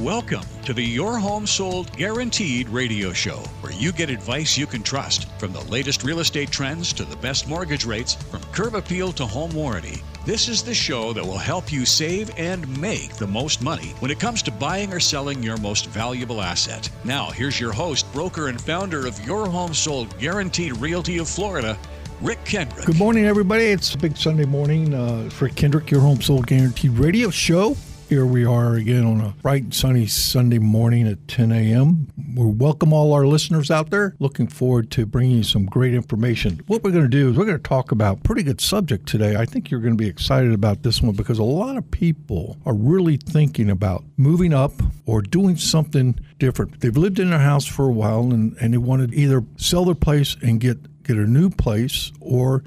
Welcome to the Your Home Sold Guaranteed radio show, where you get advice you can trust, from the latest real estate trends to the best mortgage rates, from curb appeal to home warranty. This is the show that will help you save and make the most money when it comes to buying or selling your most valuable asset. Now, here's your host, broker and founder of Your Home Sold Guaranteed Realty of Florida, Rick Kendrick. Good morning, everybody. It's a big Sunday morning. It's Rick Kendrick, Your Home Sold Guaranteed radio show. Here we are again on a bright and sunny Sunday morning at 10 a.m. We welcome all our listeners out there. Looking forward to bringing you some great information. What we're going to do is we're going to talk about a pretty good subject today. I think you're going to be excited about this one because a lot of people are really thinking about moving up or doing something different. They've lived in their house for a while and they want to either sell their place and get a new place or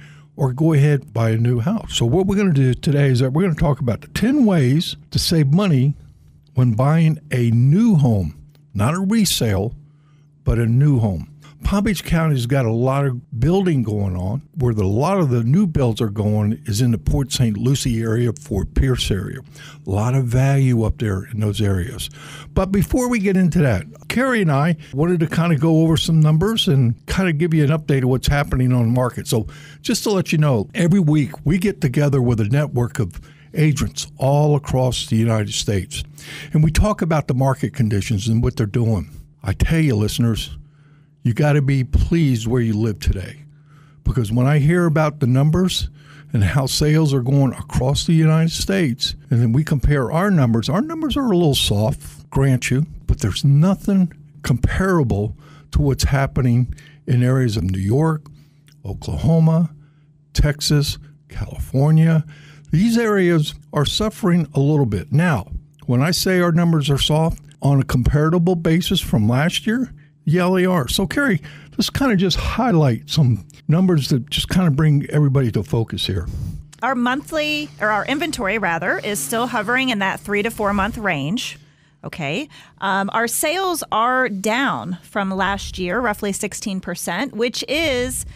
go ahead and buy a new house. So what we're going to do today is that we're going to talk about the 10 ways to save money when buying a new home, not a resale, but a new home. Palm Beach County's got a lot of building going on. Where a lot of the new builds are going is in the Port St. Lucie area, Fort Pierce area. A lot of value up there in those areas. But before we get into that, Karey and I wanted to kind of go over some numbers and kind of give you an update of what's happening on the market. So just to let you know, every week we get together with a network of agents all across the United States. And we talk about the market conditions and what they're doing. I tell you, listeners, you got to be pleased where you live today, because when I hear about the numbers and how sales are going across the United States, and then we compare our numbers are a little soft, grant you, but there's nothing comparable to what's happening in areas of New York, Oklahoma, Texas, California. These areas are suffering a little bit. Now, when I say our numbers are soft on a comparable basis from last year, yeah, they are. So, Karey, let's kind of just highlight some numbers that just kind of bring everybody to focus here. Our inventory is still hovering in that 3 to 4 month range. Okay. Our sales are down from last year, roughly 16%, which is,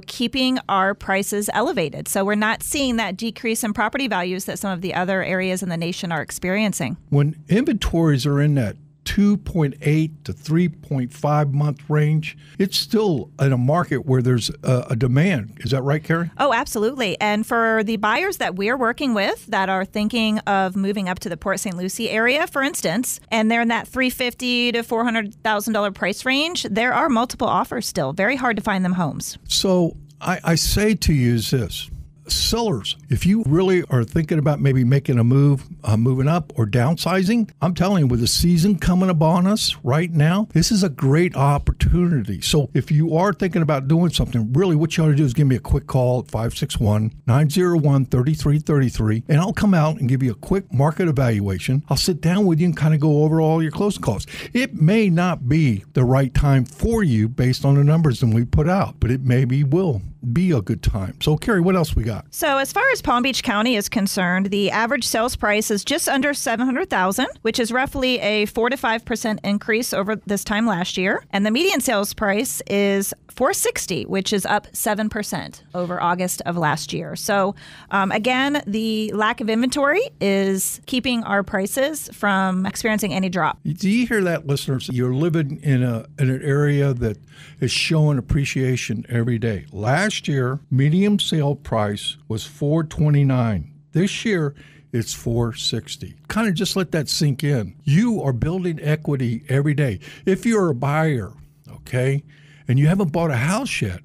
keeping our prices elevated. So we're not seeing that decrease in property values that some of the other areas in the nation are experiencing. When inventories are in that 2.8 to 3.5 month range, it's still in a market where there's a demand. Is that right, Karey? Oh, absolutely. And for the buyers that we're working with that are thinking of moving up to the Port St. Lucie area, for instance, and they're in that $350,000 to $400,000 price range, there are multiple offers still. Very hard to find them homes. So I say to you is this. Sellers, if you really are thinking about maybe making a move, moving up or downsizing, I'm telling you, with the season coming upon us right now, this is a great opportunity. So if you are thinking about doing something, really what you ought to do is give me a quick call at 561-901-3333, and I'll come out and give you a quick market evaluation. I'll sit down with you and kind of go over all your closing costs. It may not be the right time for you based on the numbers that we put out, but it maybe will be a good time. So, Karey, what else we got? So, as far as Palm Beach County is concerned, the average sales price is just under $700,000, which is roughly a 4 to 5% increase over this time last year. And the median sales price is $460,000, which is up 7% over August of last year. So, again, the lack of inventory is keeping our prices from experiencing any drop. Do you hear that, listeners? You're living in an area that is showing appreciation every day. Last year, median sale price was $429,000. This year, it's $460,000. Kind of just let that sink in. You are building equity every day. If you're a buyer, okay, and you haven't bought a house yet,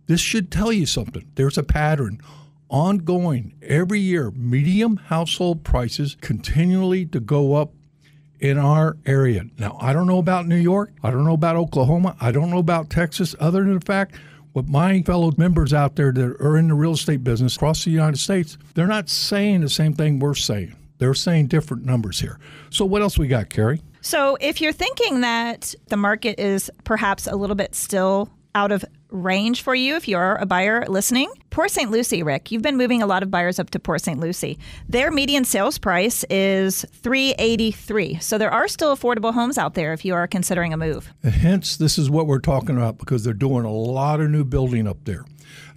this should tell you something. There's a pattern ongoing every year. Median household prices continually to go up in our area. Now, I don't know about New York. I don't know about Oklahoma. I don't know about Texas, other than the fact what my fellow members out there that are in the real estate business across the United States, they're not saying the same thing we're saying. They're saying different numbers here. So what else we got, Karey? So if you're thinking that the market is perhaps a little bit still out of range for you, if you're a buyer listening, Port St. Lucie, Rick, you've been moving a lot of buyers up to Port St. Lucie. Their median sales price is $383,000. So there are still affordable homes out there if you are considering a move. And hence, this is what we're talking about because they're doing a lot of new building up there.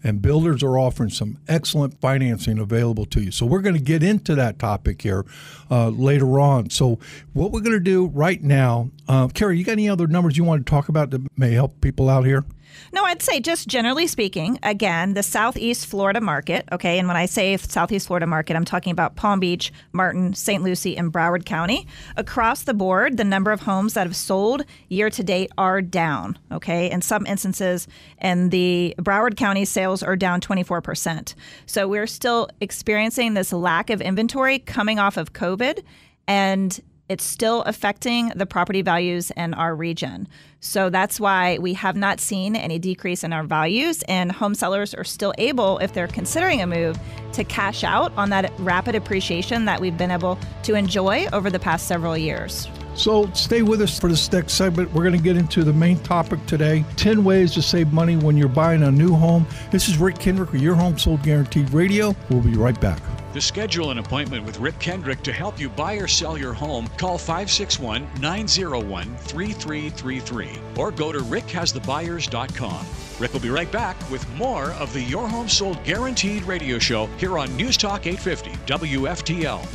and builders are offering some excellent financing available to you. So we're going to get into that topic here later on. So what we're going to do right now, Karey, you got any other numbers you want to talk about that may help people out here? No, I'd say just generally speaking, again, the Southeast Florida market, okay, and when I say Southeast Florida market, I'm talking about Palm Beach, Martin, St. Lucie, and Broward County. Across the board, the number of homes that have sold year to date are down, okay? In some instances, and the Broward County sales are down 24%. So we're still experiencing this lack of inventory coming off of COVID, and it's still affecting the property values in our region. So that's why we have not seen any decrease in our values, and home sellers are still able, if they're considering a move, to cash out on that rapid appreciation that we've been able to enjoy over the past several years. So stay with us for this next segment. We're going to get into the main topic today, 10 ways to save money when you're buying a new home. This is Rick Kendrick with Your Home Sold Guaranteed Radio. We'll be right back. To schedule an appointment with Rick Kendrick to help you buy or sell your home, call 561-901-3333 or go to rickhasthebuyers.com. Rick will be right back with more of the Your Home Sold Guaranteed Radio Show here on News Talk 850 WFTL.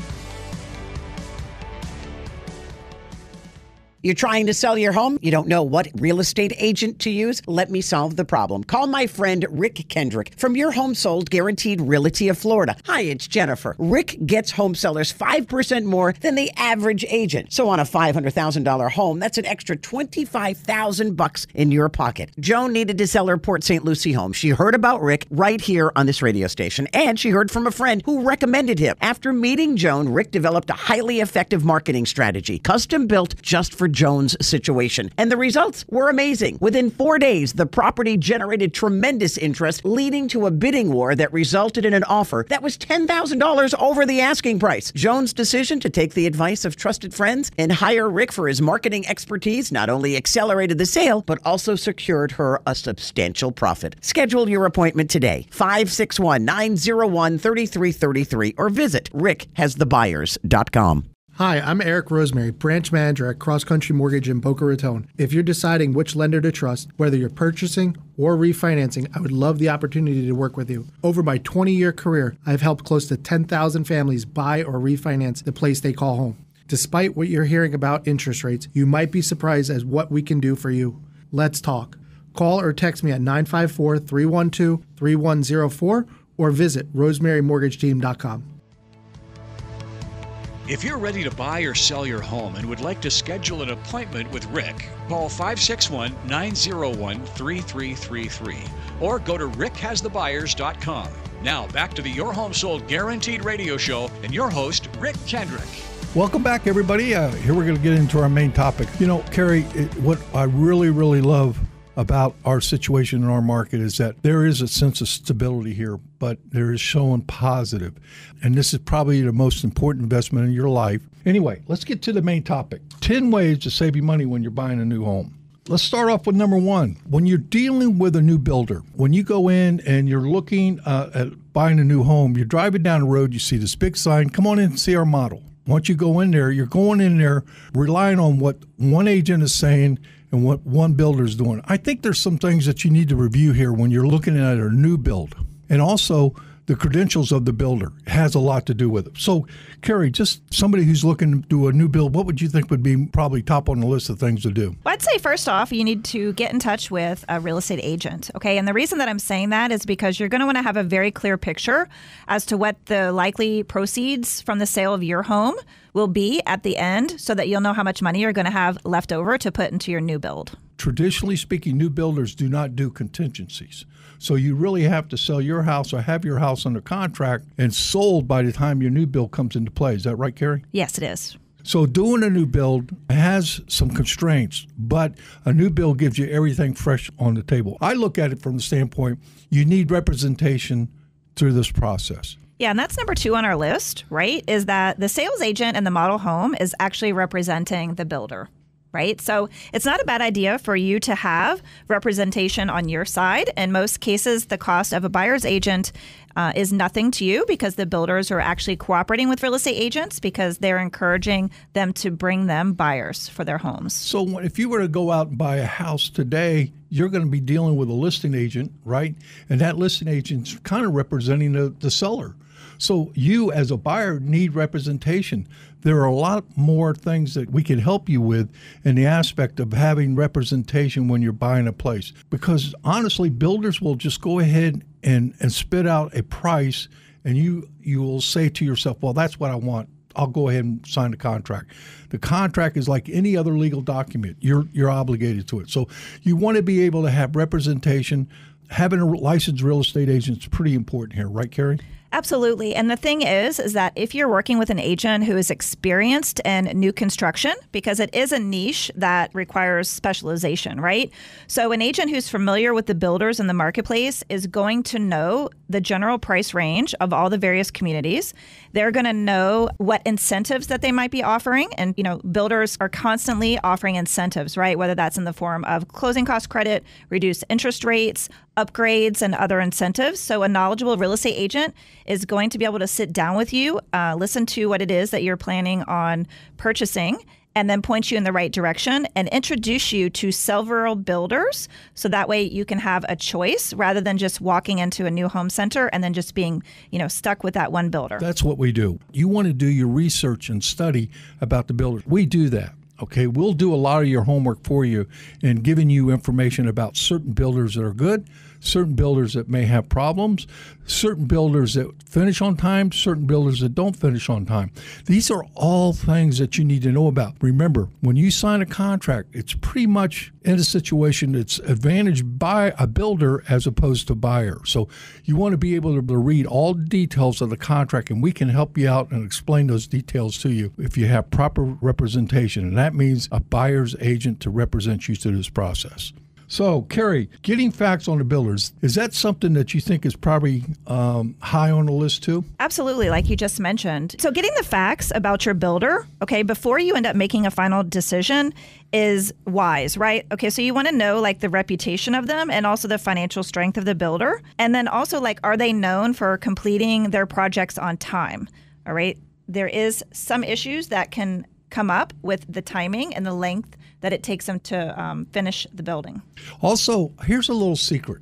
You're trying to sell your home? You don't know what real estate agent to use? Let me solve the problem. Call my friend Rick Kendrick from Your Home Sold Guaranteed Realty of Florida. Hi, it's Jennifer. Rick gets home sellers 5% more than the average agent. So on a $500,000 home, that's an extra $25,000 in your pocket. Joan needed to sell her Port St. Lucie home. She heard about Rick right here on this radio station, and she heard from a friend who recommended him. After meeting Joan, Rick developed a highly effective marketing strategy, custom built just for Joan's situation. And the results were amazing. Within 4 days, the property generated tremendous interest, leading to a bidding war that resulted in an offer that was $10,000 over the asking price. Joan's decision to take the advice of trusted friends and hire Rick for his marketing expertise not only accelerated the sale, but also secured her a substantial profit. Schedule your appointment today, 561-901-3333, or visit rickhasthebuyers.com. Hi, I'm Eric Rosemary, branch manager at Cross Country Mortgage in Boca Raton. If you're deciding which lender to trust, whether you're purchasing or refinancing, I would love the opportunity to work with you. Over my 20-year career, I've helped close to 10,000 families buy or refinance the place they call home. Despite what you're hearing about interest rates, you might be surprised at what we can do for you. Let's talk. Call or text me at 954-312-3104 or visit rosemarymortgageteam.com. If you're ready to buy or sell your home and would like to schedule an appointment with Rick, call 561-901-3333 or go to rickhasthebuyers.com. Now back to the Your Home Sold Guaranteed Radio Show and your host, Rick Kendrick. Welcome back, everybody. Here we're going to get into our main topic. You know, Karey, what I really, really love about our situation in our market is that there is a sense of stability here, but there is showing positive. And this is probably the most important investment in your life. Anyway, let's get to the main topic. 10 ways to save you money when you're buying a new home. Let's start off with number one. When you're dealing with a new builder, when you go in and you're looking at buying a new home, you're driving down the road, you see this big sign, come on in and see our model. Once you go in there, you're going in there relying on what one agent is saying and what one builder is doing. I think there's some things that you need to review here when you're looking at a new build. And also, the credentials of the builder has a lot to do with it. So, Karey, just somebody who's looking to do a new build, what would you think would be probably top on the list of things to do? Well, I'd say first off, you need to get in touch with a real estate agent, okay? And the reason that I'm saying that is because you're going to want to have a very clear picture as to what the likely proceeds from the sale of your home will be at the end so that you'll know how much money you're going to have left over to put into your new build. Traditionally speaking, new builders do not do contingencies. So you really have to sell your house or have your house under contract and sold by the time your new build comes into play. Is that right, Karey? Yes, it is. So doing a new build has some constraints, but a new build gives you everything fresh on the table. I look at it from the standpoint, you need representation through this process. Yeah, and that's number 2 on our list, right, is that the sales agent in the model home is actually representing the builder. Right? So it's not a bad idea for you to have representation on your side. In most cases, the cost of a buyer's agent is nothing to you because the builders are actually cooperating with real estate agents because they're encouraging them to bring them buyers for their homes. So if you were to go out and buy a house today, you're going to be dealing with a listing agent, right? And that listing agent's kind of representing the seller. So you as a buyer need representation. There are a lot more things that we can help you with in the aspect of having representation when you're buying a place. Because honestly, builders will just go ahead and spit out a price, and you will say to yourself, well, that's what I want. I'll go ahead and sign the contract. The contract is like any other legal document. You're obligated to it. So you want to be able to have representation. Having a licensed real estate agent is pretty important here, right, Karey? Absolutely. And the thing is that if you're working with an agent who is experienced in new construction, because it is a niche that requires specialization, right? So an agent who's familiar with the builders in the marketplace is going to know the general price range of all the various communities. They're going to know what incentives that they might be offering. And, builders are constantly offering incentives, right? Whether that's in the form of closing cost credit, reduced interest rates, upgrades, and other incentives. So a knowledgeable real estate agent is going to be able to sit down with you, listen to what it is that you're planning on purchasing, and then point you in the right direction and introduce you to several builders. So that way you can have a choice rather than just walking into a new home center and then just being, stuck with that one builder. That's what we do. You want to do your research and study about the builders. We do that. Okay, we'll do a lot of your homework for you and giving you information about certain builders that are good, certain builders that may have problems, certain builders that finish on time, certain builders that don't finish on time. These are all things that you need to know about. Remember, when you sign a contract, it's pretty much in a situation that's advantaged by a builder as opposed to buyer. So you want to be able to read all the details of the contract, and we can help you out and explain those details to you if you have proper representation. And that means a buyer's agent to represent you through this process. So, Karey, getting facts on the builders, is that something that you think is probably high on the list too? Absolutely, like you just mentioned. So getting the facts about your builder, okay, before you end up making a final decision is wise, right? Okay, so you want to know like the reputation of them and also the financial strength of the builder. And then also like, are they known for completing their projects on time? All right, there is some issues that can come up with the timing and the length that it takes them to finish the building. Also, here's a little secret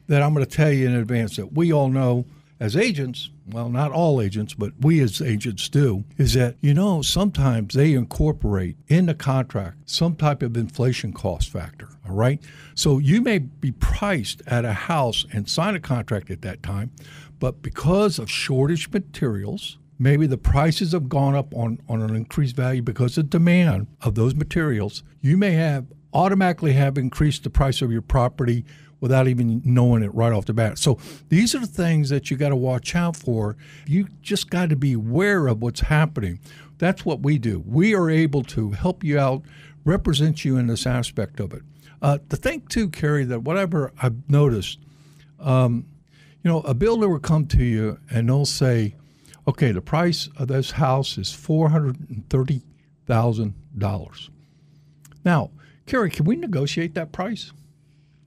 that I'm going to tell you in advance that we all know as agents, well, not all agents, but we as agents do, is that, sometimes they incorporate in the contract some type of inflation cost factor, all right? So you may be priced at a house and sign a contract at that time, but because of shortage materials, maybe the prices have gone up on an increased value because of demand of those materials. You may automatically have increased the price of your property without even knowing it right off the bat. So these are the things that you got to watch out for. You just got to be aware of what's happening. That's what we do. We are able to help you out, represent you in this aspect of it. The thing too, Karey, that whatever I've noticed, a builder will come to you and they'll say, okay, the price of this house is $430,000. Now, Karey, can we negotiate that price?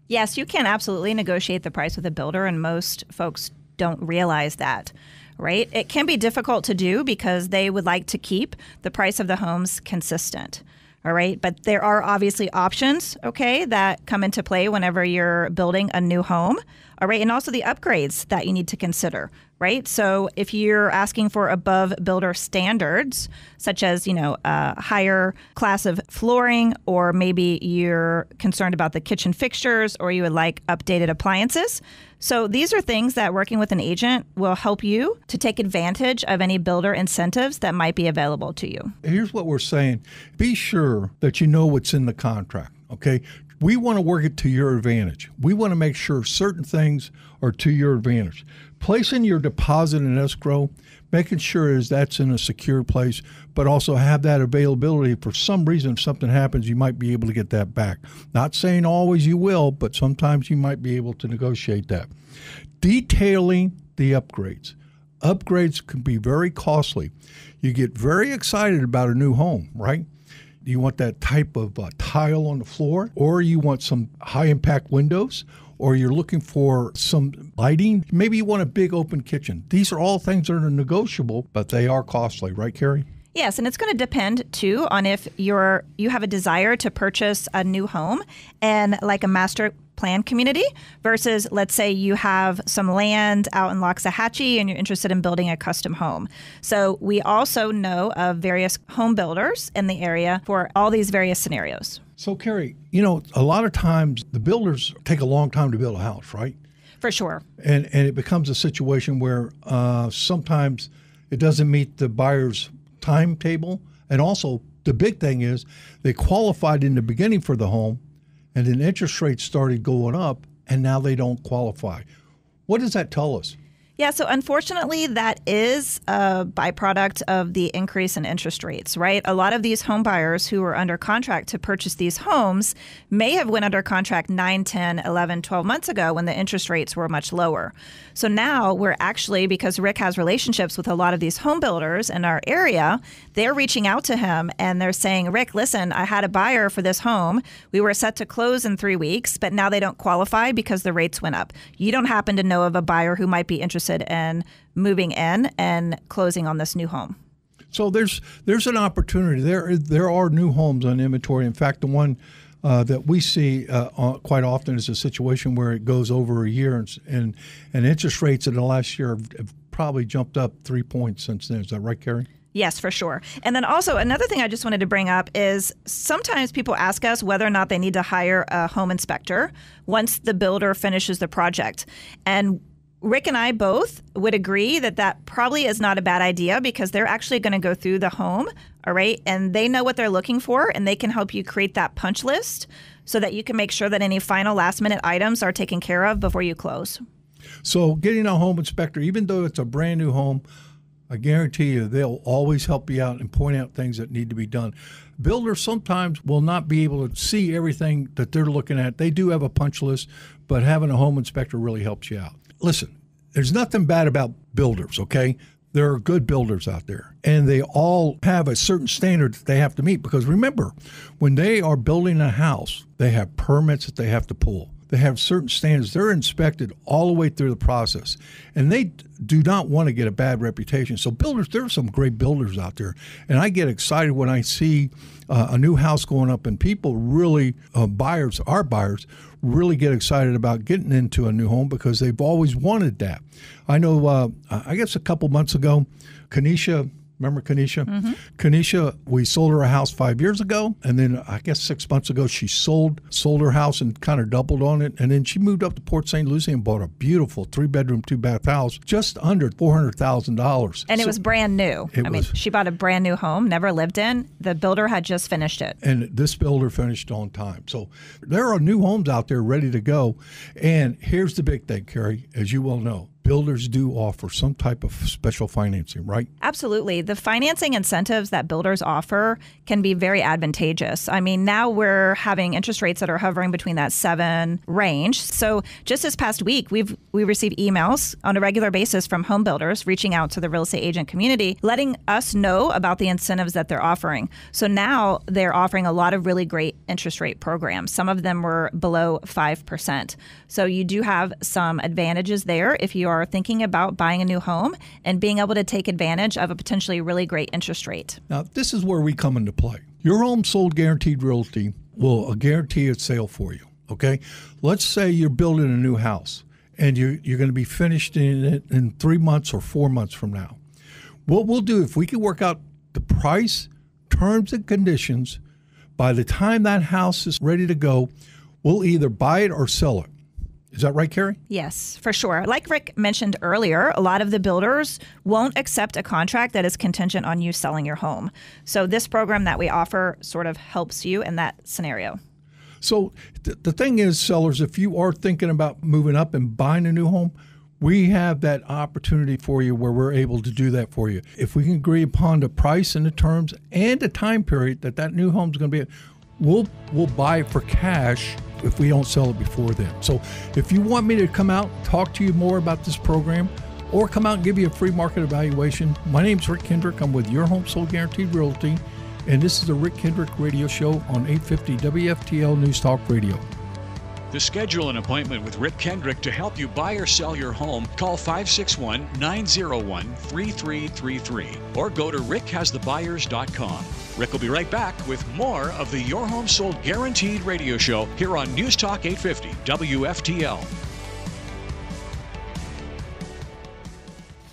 Yes, you can absolutely negotiate the price with a builder, and most folks don't realize that, right? It can be difficult to do because they would like to keep the price of the homes consistent. All right. But there are obviously options, okay, that come into play whenever you're building a new home. All right. And also the upgrades that you need to consider. Right. So if you're asking for above builder standards, such as, a higher class of flooring, or maybe you're concerned about the kitchen fixtures, or you would like updated appliances. So these are things that working with an agent will help you to take advantage of any builder incentives that might be available to you. Here's what we're saying. Be sure that you know what's in the contract, okay? We want to work it to your advantage. We want to make sure certain things are to your advantage. Placing your deposit in escrow, making sure that's in a secure place, but also have that availability. For some reason, if something happens, you might be able to get that back. Not saying always you will, but sometimes you might be able to negotiate that. Detailing the upgrades. Upgrades can be very costly. You get very excited about a new home, right? Do you want that type of tile on the floor, or you want some high-impact windows, or you're looking for some lighting? Maybe you want a big open kitchen. These are all things that are negotiable, but they are costly, right, Karey? Yes, and it's going to depend, too, on if you have a desire to purchase a new home and like a master plan community versus, let's say, you have some land out in Loxahatchee and you're interested in building a custom home. So we also know of various home builders in the area for all these various scenarios. So, Karey, a lot of times the builders take a long time to build a house, right? For sure. And it becomes a situation where sometimes it doesn't meet the buyer's timetable. And also, the big thing is they qualified in the beginning for the home, and then interest rates started going up, and now they don't qualify. What does that tell us? Yeah, so unfortunately, that is a byproduct of the increase in interest rates, right? A lot of these home buyers who are under contract to purchase these homes may have went under contract 9, 10, 11, 12 months ago when the interest rates were much lower. So now we're actually, because Rick has relationships with a lot of these home builders in our area, they're reaching out to him and they're saying, Rick, listen, I had a buyer for this home. We were set to close in 3 weeks, but now they don't qualify because the rates went up. You don't happen to know of a buyer who might be interested in moving in and closing on this new home. So there's an opportunity. There are new homes on inventory. In fact, the one that we see quite often is a situation where it goes over a year, and interest rates in the last year have probably jumped up 3 points since then. Is that right, Karey? Yes, for sure. And then also another thing I just wanted to bring up is sometimes people ask us whether or not they need to hire a home inspector once the builder finishes the project. And Rick and I both would agree that that probably is not a bad idea because they're actually going to go through the home, all right, and they know what they're looking for, and they can help you create that punch list so that you can make sure that any final last-minute items are taken care of before you close. So getting a home inspector, even though it's a brand new home, I guarantee you they'll always help you out and point out things that need to be done. Builders sometimes will not be able to see everything that they're looking at. They do have a punch list, but having a home inspector really helps you out. Listen, there's nothing bad about builders, okay? There are good builders out there, and they all have a certain standard that they have to meet because remember, when they are building a house, they have permits that they have to pull. They have certain standards. They're inspected all the way through the process, and they do not want to get a bad reputation. So builders, there are some great builders out there, and I get excited when I see a new house going up, and people really, our buyers really get excited about getting into a new home because they've always wanted that. I know, I guess a couple months ago, Kanisha, remember Kanisha? Mm-hmm. Kanisha, we sold her a house 5 years ago, and then I guess 6 months ago she sold her house and kind of doubled on it, and then she moved up to Port St. Lucie and bought a beautiful 3-bedroom, 2-bath house just under $400,000. And it was brand new. She bought a brand new home, never lived in. The builder had just finished it. And this builder finished on time. So there are new homes out there ready to go. And here's the big thing, Karey, as you well know. Builders do offer some type of special financing, right? Absolutely. The financing incentives that builders offer can be very advantageous. I mean, now we're having interest rates that are hovering between that 7 range. So just this past week, we receive emails on a regular basis from home builders reaching out to the real estate agent community, letting us know about the incentives that they're offering. So now they're offering a lot of really great interest rate programs. Some of them were below 5%. So you do have some advantages there if you are thinking about buying a new home and being able to take advantage of a potentially really great interest rate. Now, this is where we come into play. Your Home Sold Guaranteed Realty will guarantee a sale for you, okay? Let's say you're building a new house and you're going to be finished in it in 3 months or 4 months from now. What we'll do, if we can work out the price, terms, and conditions, by the time that house is ready to go, we'll either buy it or sell it. Is that right, Karey? Yes, for sure. Like Rick mentioned earlier, a lot of the builders won't accept a contract that is contingent on you selling your home. So this program that we offer sort of helps you in that scenario. So the thing is, sellers, if you are thinking about moving up and buying a new home, we have that opportunity for you where we're able to do that for you. If we can agree upon the price and the terms and the time period that new home is going to be, we'll buy it for cash if we don't sell it before then. So if you want me to come out, talk to you more about this program, or come out and give you a free market evaluation, my name's Rick Kendrick. I'm with Your Home Sold Guaranteed Realty, and this is the Rick Kendrick Radio Show on 850 WFTL News Talk Radio. To schedule an appointment with Rick Kendrick to help you buy or sell your home, call 561-901-3333 or go to rickhasthebuyers.com. Rick will be right back with more of the Your Home Sold Guaranteed radio show here on News Talk 850 WFTL.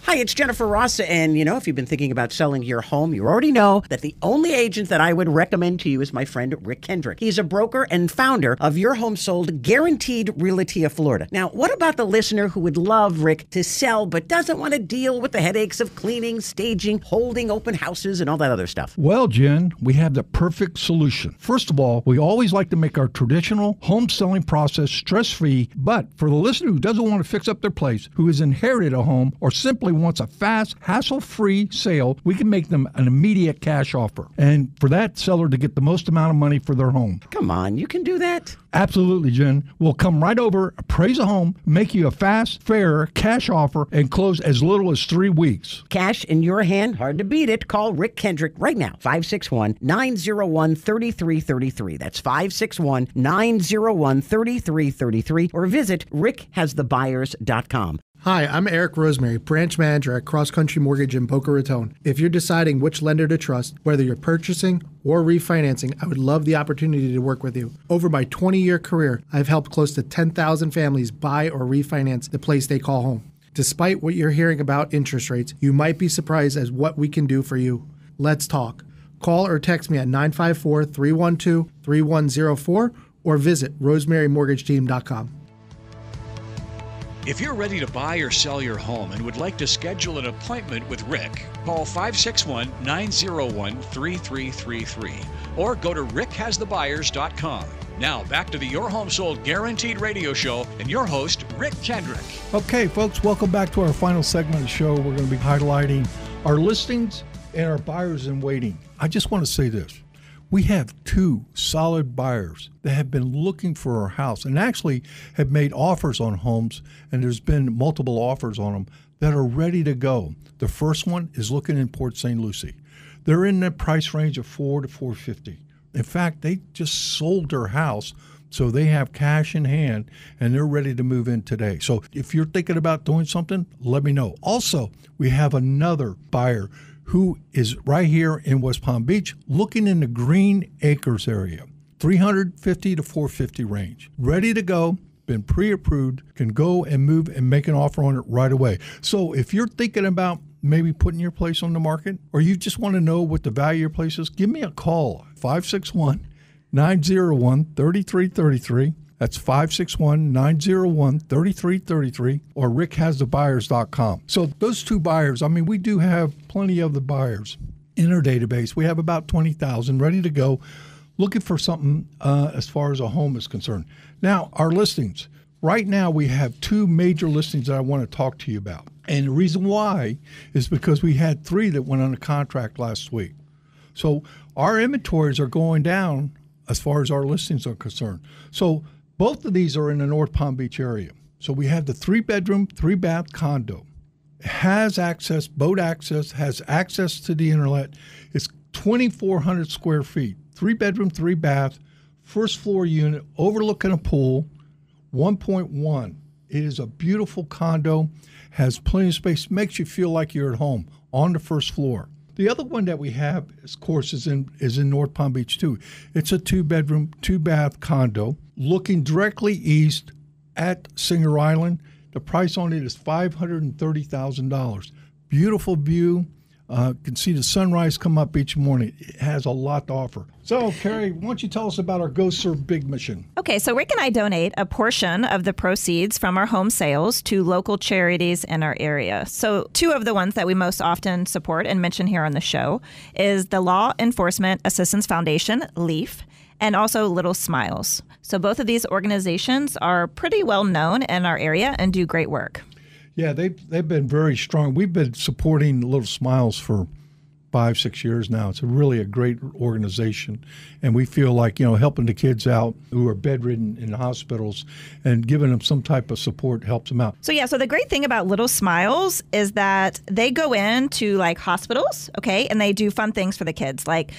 Hi, it's Jennifer Ross, and if you've been thinking about selling your home, you already know that the only agent that I would recommend to you is my friend Rick Kendrick. He's a broker and founder of Your Home Sold Guaranteed Realty of Florida. Now, what about the listener who would love Rick to sell but doesn't want to deal with the headaches of cleaning, staging, holding open houses, and all that other stuff? Well, Jen, we have the perfect solution. First of all, we always like to make our traditional home selling process stress-free, but for the listener who doesn't want to fix up their place, who has inherited a home, or simply wants a fast, hassle-free sale, we can make them an immediate cash offer. And for that seller to get the most amount of money for their home. Come on, you can do that? Absolutely, Jen. We'll come right over, appraise a home, make you a fast, fair cash offer, and close as little as 3 weeks. Cash in your hand, hard to beat it. Call Rick Kendrick right now, 561-901-3333. That's 561-901-3333. Or visit rickhasthebuyers.com. Hi, I'm Eric Rosemary, branch manager at Cross Country Mortgage in Boca Raton. If you're deciding which lender to trust, whether you're purchasing or refinancing, I would love the opportunity to work with you. Over my 20-year career, I've helped close to 10,000 families buy or refinance the place they call home. Despite what you're hearing about interest rates, you might be surprised at what we can do for you. Let's talk. Call or text me at 954-312-3104 or visit rosemarymortgageteam.com. If you're ready to buy or sell your home and would like to schedule an appointment with Rick, call 561-901-3333 or go to rickhasthebuyers.com. Now, back to the Your Home Sold Guaranteed radio show and your host, Rick Kendrick. Okay, folks, welcome back to our final segment of the show. We're going to be highlighting our listings and our buyers in waiting. I just want to say this. We have 2 solid buyers that have been looking for our house and actually have made offers on homes, and there's been multiple offers on them that are ready to go. The first one is looking in Port St. Lucie. They're in the price range of $400 to $450. In fact, they just sold their house, so they have cash in hand, and they're ready to move in today. So if you're thinking about doing something, let me know. Also, we have another buyer who is right here in West Palm Beach, looking in the Green Acres area, $350 to $450 range. Ready to go, been pre-approved, can go and move and make an offer on it right away. So if you're thinking about maybe putting your place on the market, or you just want to know what the value of your place is, give me a call, 561-901-3333. That's 561-901-3333 or rickhasthebuyers.com. So those 2 buyers, we do have plenty of the buyers in our database. We have about 20,000 ready to go, looking for something as far as a home is concerned. Now, our listings. Right now, we have 2 major listings that I want to talk to you about. And the reason why is because we had 3 that went under contract last week. So our inventories are going down as far as our listings are concerned. So both of these are in the North Palm Beach area. So we have the 3-bedroom, 3-bath condo. It has access, boat access, has access to the internet. It's 2,400 square feet, 3-bedroom, 3-bath, first floor unit, overlooking a pool, 1.1. It is a beautiful condo, has plenty of space, makes you feel like you're at home on the first floor. The other one that we have, of course, is in North Palm Beach, too. It's a 2-bedroom, 2-bath condo looking directly east at Singer Island. The price on it is $530,000. Beautiful view. Can see the sunrise come up each morning. It has a lot to offer. So, Karey, why don't you tell us about our Go Serve Big mission? Okay, so Rick and I donate a portion of the proceeds from our home sales to local charities in our area. So 2 of the ones that we most often support and mention here on the show is the Law Enforcement Assistance Foundation, LEAF, and also Little Smiles. So both of these organizations are pretty well known in our area and do great work. Yeah, they've been very strong. We've been supporting Little Smiles for 5-6 years now. It's really a great organization, and we feel like, helping the kids out who are bedridden in hospitals and giving them some type of support helps them out. So the great thing about Little Smiles is that they go into like hospitals, okay, and they do fun things for the kids, like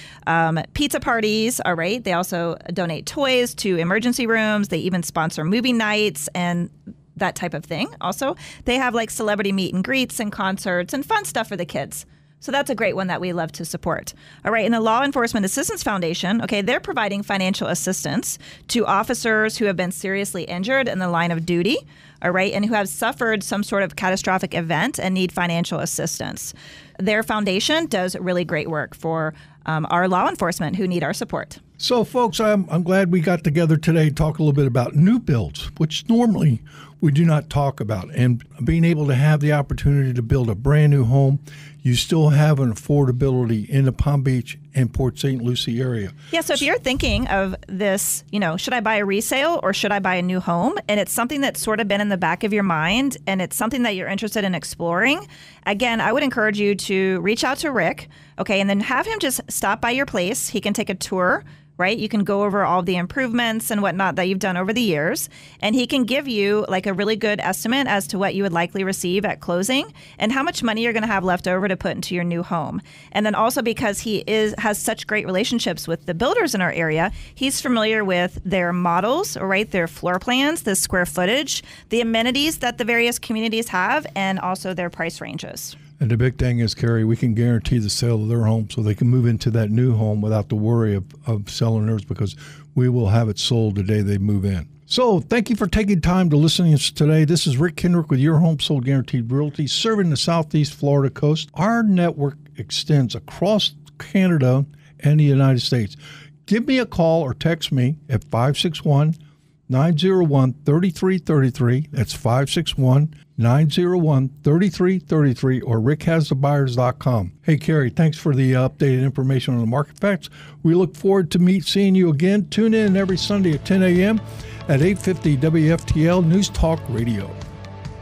pizza parties, all right? They also donate toys to emergency rooms. They even sponsor movie nights and that type of thing. Also, they have like celebrity meet and greets and concerts and fun stuff for the kids. So that's a great one that we love to support. All right, and the Law Enforcement Assistance Foundation, okay, they're providing financial assistance to officers who have been seriously injured in the line of duty, all right, and who have suffered some sort of catastrophic event and need financial assistance. Their foundation does really great work for our law enforcement who need our support. So, folks, I'm glad we got together today to talk a little bit about new builds, which normally we do not talk about. And being able to have the opportunity to build a brand new home, you still have an affordability in the Palm Beach and Port St. Lucie area. Yeah, so if you're thinking of this, should I buy a resale or should I buy a new home? And it's something that's sort of been in the back of your mind and it's something that you're interested in exploring. Again, I would encourage you to reach out to Rick, okay, and then have him just stop by your place. He can take a tour, right? You can go over all the improvements and whatnot that you've done over the years, and he can give you like a really good estimate as to what you would likely receive at closing and how much money you're going to have left over to put into your new home. And then also because he has such great relationships with the builders in our area, he's familiar with their models, right? Their floor plans, the square footage, the amenities that the various communities have, and also their price ranges. And the big thing is, Karey, we can guarantee the sale of their home so they can move into that new home without the worry of selling theirs, because we will have it sold the day they move in. So thank you for taking time to listen to us today. This is Rick Kendrick with Your Home Sold Guaranteed Realty, serving the Southeast Florida coast. Our network extends across Canada and the United States. Give me a call or text me at 561-901-3333. That's 561-901-3333 or rickhasthebuyers.com. Hey, Karey, thanks for the updated information on the market facts. We look forward to seeing you again. Tune in every Sunday at 10 a.m. at 850 WFTL News Talk Radio.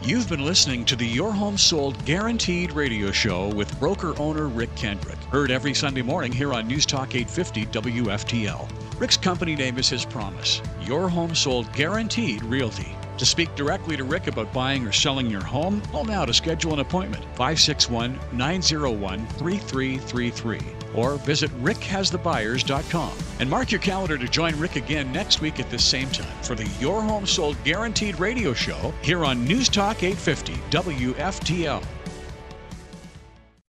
You've been listening to the Your Home Sold Guaranteed radio show with broker-owner Rick Kendrick. Heard every Sunday morning here on News Talk 850 WFTL. Rick's company name is his promise, Your Home Sold Guaranteed Realty. To speak directly to Rick about buying or selling your home, call now to schedule an appointment, 561-901-3333, or visit rickhasthebuyers.com. And mark your calendar to join Rick again next week at the same time for the Your Home Sold Guaranteed radio show here on News Talk 850 WFTL.